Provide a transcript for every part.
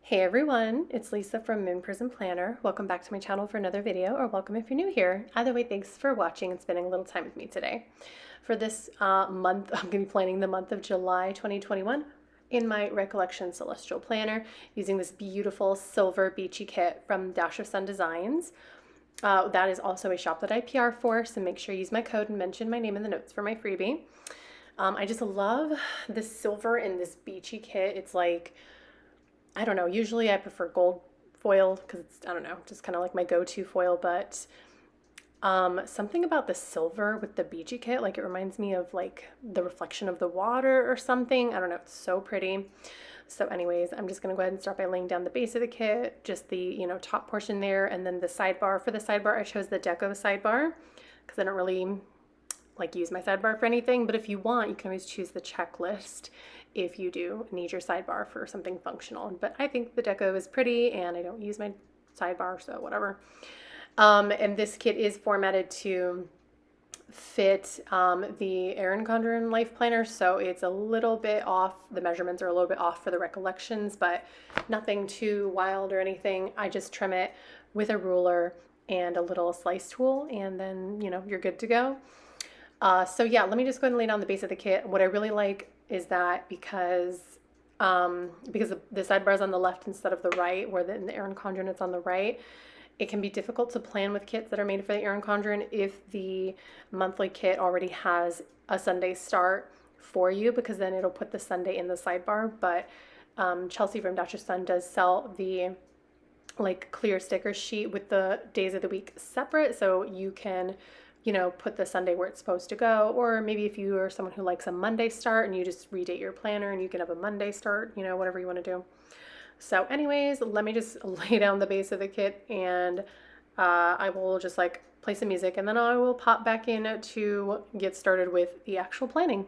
Hey everyone, it's Lisa from Moonprismplanner. Welcome back to my channel for another video, or welcome if you're new here. Either way, thanks for watching and spending a little time with me today. For this month, I'm going to be planning the month of July 2021 in my Recollections Celestial planner using this beautiful silver beachy kit from Dash of Sun Designs. That is also a shop that I PR for, so make sure you use my code and mention my name in the notes for my freebie. I just love this silver in this beachy kit. It's like, I don't know, usually I prefer gold foil because it's, I don't know, just kind of like my go-to foil, but something about the silver with the beachy kit, like it reminds me of like the reflection of the water or something. I don't know, it's so pretty. So anyways, I'm just gonna go ahead and start by laying down the base of the kit, just the, top portion there, and then the sidebar. For the sidebar, I chose the deco sidebar because I don't really like use my sidebar for anything, but if you want, you can always choose the checklist if you do need your sidebar for something functional. But I think the deco is pretty and I don't use my sidebar, so whatever. And this kit is formatted to fit the Erin Condren Life Planner, so it's a little bit off. The measurements are a little bit off for the Recollections, but nothing too wild or anything. I just trim it with a ruler and a little slice tool, and then, you're good to go. So yeah, let me just go ahead and lay down the base of the kit. What I really like is that because the sidebar is on the left instead of the right, where in the Erin Condren it's on the right, it can be difficult to plan with kits that are made for the Erin Condren if the monthly kit already has a Sunday start for you, because then it'll put the Sunday in the sidebar. But Chelsea from Dash of Sun does sell the like clear sticker sheet with the days of the week separate, so you can put the Sunday where it's supposed to go. Or maybe if you are someone who likes a Monday start and you just redate your planner and you can have a Monday start, whatever you want to do. So anyways, let me just lay down the base of the kit, and I will just like play some music, and then I will pop back in to get started with the actual planning.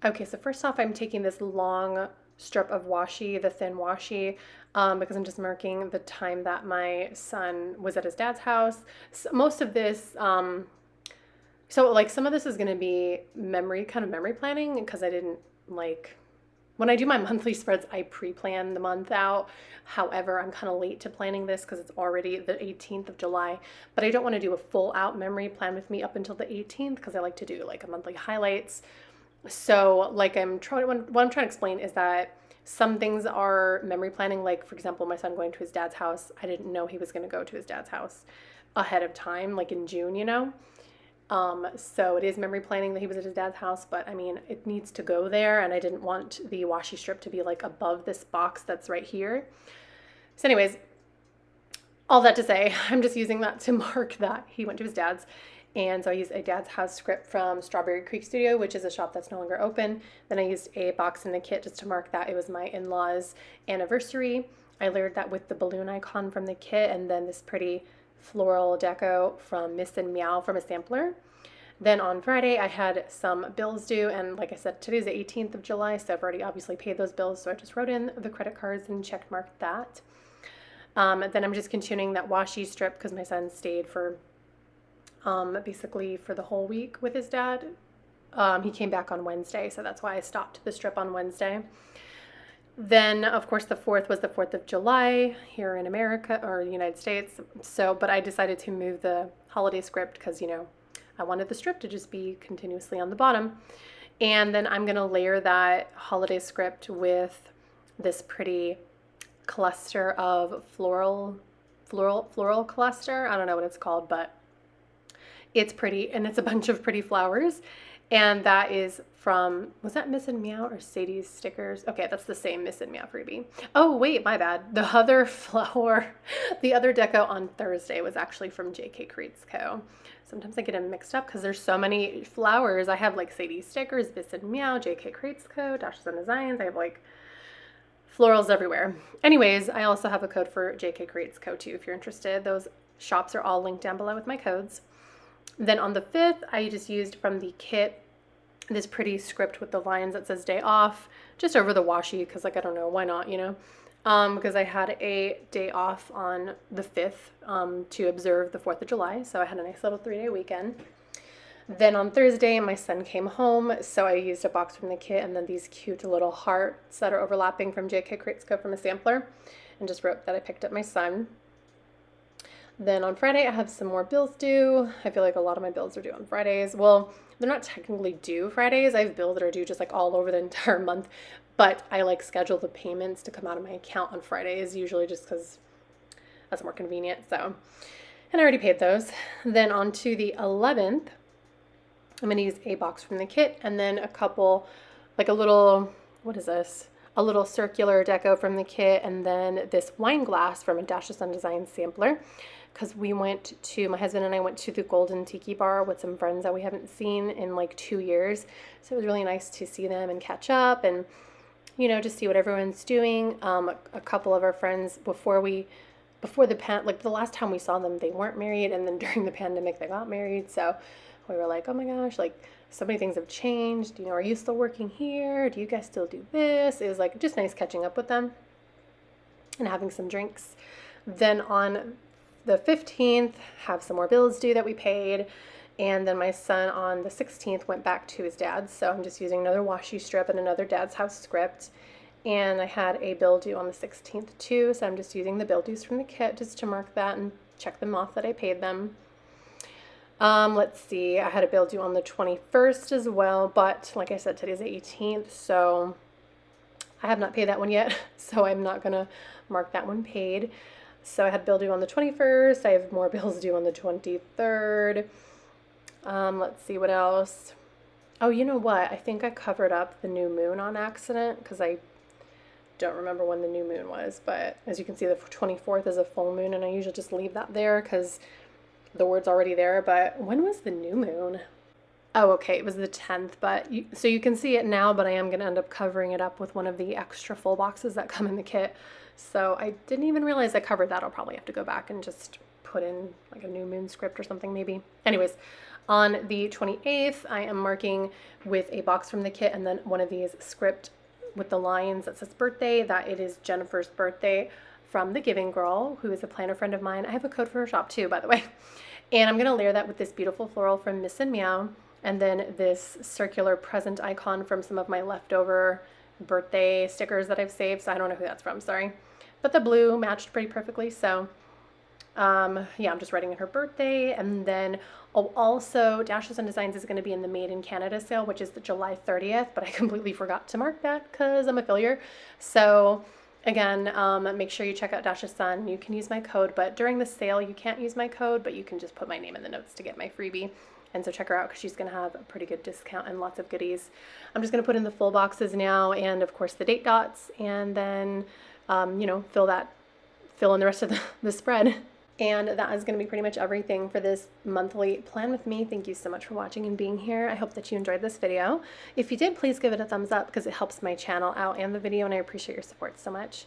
Okay, so first off, I'm taking this long strip of washi, the thin washi, because I'm just marking the time that my son was at his dad's house. So most of this, so like some of this is going to be memory planning, because I didn't like, when I do my monthly spreads, I pre-plan the month out. However, I'm kind of late to planning this because it's already the 18th of July, but I don't want to do a full out memory plan with me up until the 18th because I like to do like a monthly highlights. So like what I'm trying to explain is that some things are memory planning. Like for example, my son going to his dad's house. I didn't know he was going to go to his dad's house ahead of time, like in June, So it is memory planning that he was at his dad's house, but I mean, it needs to go there, and I didn't want the washi strip to be like above this box that's right here. So anyways, all that to say, I'm just using that to mark that he went to his dad's. And so I used a dad's house script from Strawberry Creek Studio, which is a shop that's no longer open. Then I used a box in the kit just to mark that it was my in-laws' anniversary. I layered that with the balloon icon from the kit, and then this pretty floral deco from Miss and Meow from a sampler. Then on Friday, I had some bills due, and like I said, today's the 18th of July, so I've already obviously paid those bills, so I just wrote in the credit cards and check marked that. Then I'm just continuing that washi strip because my son stayed for basically for the whole week with his dad. He came back on Wednesday, so that's why I stopped the strip on Wednesday. Then, of course, the 4th was the 4th of July here in America, or the United States. So, but I decided to move the holiday script because, you know, I wanted the strip to just be continuously on the bottom. And then I'm going to layer that holiday script with this pretty cluster of floral cluster. I don't know what it's called, but it's pretty, and it's a bunch of pretty flowers. And that is from, was that Miss and Meow or Sadie's stickers? Okay, that's the same Miss and Meow freebie. Oh, wait, my bad. The other flower, the other deco on Thursday was actually from JK Creates Co. Sometimes I get them mixed up because there's so many flowers. I have like Sadie's stickers, Miss and Meow, JK Creates Co., Dashes and Designs. I have like florals everywhere. Anyways, I also have a code for JK Creates Co. too if you're interested. Those shops are all linked down below with my codes. Then on the 5th, I just used from the kit this pretty script with the lines that says day off, just over the washi because, like, I don't know, why not, you know? Because I had a day off on the 5th to observe the 4th of July, so I had a nice little 3-day weekend. Then on Thursday, my son came home, so I used a box from the kit and then these cute little hearts that are overlapping from JK Creates Co. from a sampler, and just wrote that I picked up my son. Then on Friday, I have some more bills due. I feel like a lot of my bills are due on Fridays. Well, they're not technically due Fridays. I have bills that are due just like all over the entire month, but I like schedule the payments to come out of my account on Fridays, usually just because that's more convenient. So, and I already paid those. Then on to the 11th, I'm going to use a box from the kit and then a couple, like a little, what is this? A little circular deco from the kit, and then this wine glass from a Dashes and Designs sampler. Because we went to, my husband and I went to the Golden Tiki Bar with some friends that we haven't seen in like 2 years. So it was really nice to see them and catch up and, you know, just see what everyone's doing. A couple of our friends before the last time we saw them, they weren't married. And then during the pandemic, they got married. So we were like, oh my gosh, like so many things have changed. You know, are you still working here? Do you guys still do this? It was like just nice catching up with them and having some drinks. Then on the 15th, have some more bills due that we paid, and then my son on the 16th went back to his dad's, so I'm just using another washi strip and another dad's house script, and I had a bill due on the 16th too, so I'm just using the bill dues from the kit just to mark that and check them off that I paid them. Let's see, I had a bill due on the 21st as well, but like I said, today's the 18th, so I have not paid that one yet, so I'm not gonna mark that one paid. So I had bill due on the 21st. I have more bills due on the 23rd. Let's see what else. Oh, you know what? I think I covered up the new moon on accident because I don't remember when the new moon was. But as you can see, the 24th is a full moon, and I usually just leave that there because the word's already there. But when was the new moon? Oh, okay, it was the 10th, but so you can see it now, but I am going to end up covering it up with one of the extra full boxes that come in the kit. So I didn't even realize I covered that. I'll probably have to go back and just put in like a new moon script or something maybe. Anyways, on the 28th, I am marking with a box from the kit and then one of these script with the lines that says birthday, that it is Jennifer's birthday from the Giving Girl, who is a planner friend of mine. I have a code for her shop too, by the way. And I'm going to layer that with this beautiful floral from Miss and Meow, and then this circular present icon from some of my leftover birthday stickers that I've saved. So I don't know who that's from, sorry. But the blue matched pretty perfectly. So yeah, I'm just writing in her birthday. And then also Dashes and Designs is going to be in the Made in Canada sale, which is the July 30th. But I completely forgot to mark that because I'm a failure. So again, make sure you check out Dash's Son. You can use my code, but during the sale, you can't use my code, but you can just put my name in the notes to get my freebie. And so check her out because she's going to have a pretty good discount and lots of goodies. I'm just going to put in the full boxes now and, of course, the date dots, and then, you know, fill in the rest of the spread. And that is going to be pretty much everything for this monthly plan with me. Thank you so much for watching and being here. I hope that you enjoyed this video. If you did, please give it a thumbs up because it helps my channel out and the video, and I appreciate your support so much.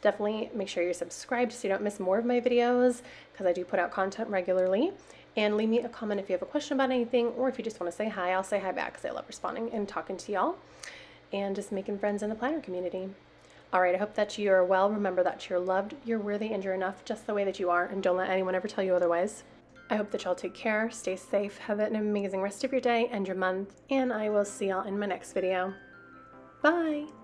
Definitely make sure you're subscribed so you don't miss more of my videos, because I do put out content regularly. And leave me a comment if you have a question about anything, or if you just want to say hi. I'll say hi back because I love responding and talking to y'all and just making friends in the planner community. All right, I hope that you are well. Remember that you're loved, you're worthy, and you're enough just the way that you are, and don't let anyone ever tell you otherwise. I hope that y'all take care, stay safe, have an amazing rest of your day and your month, and I will see y'all in my next video. Bye!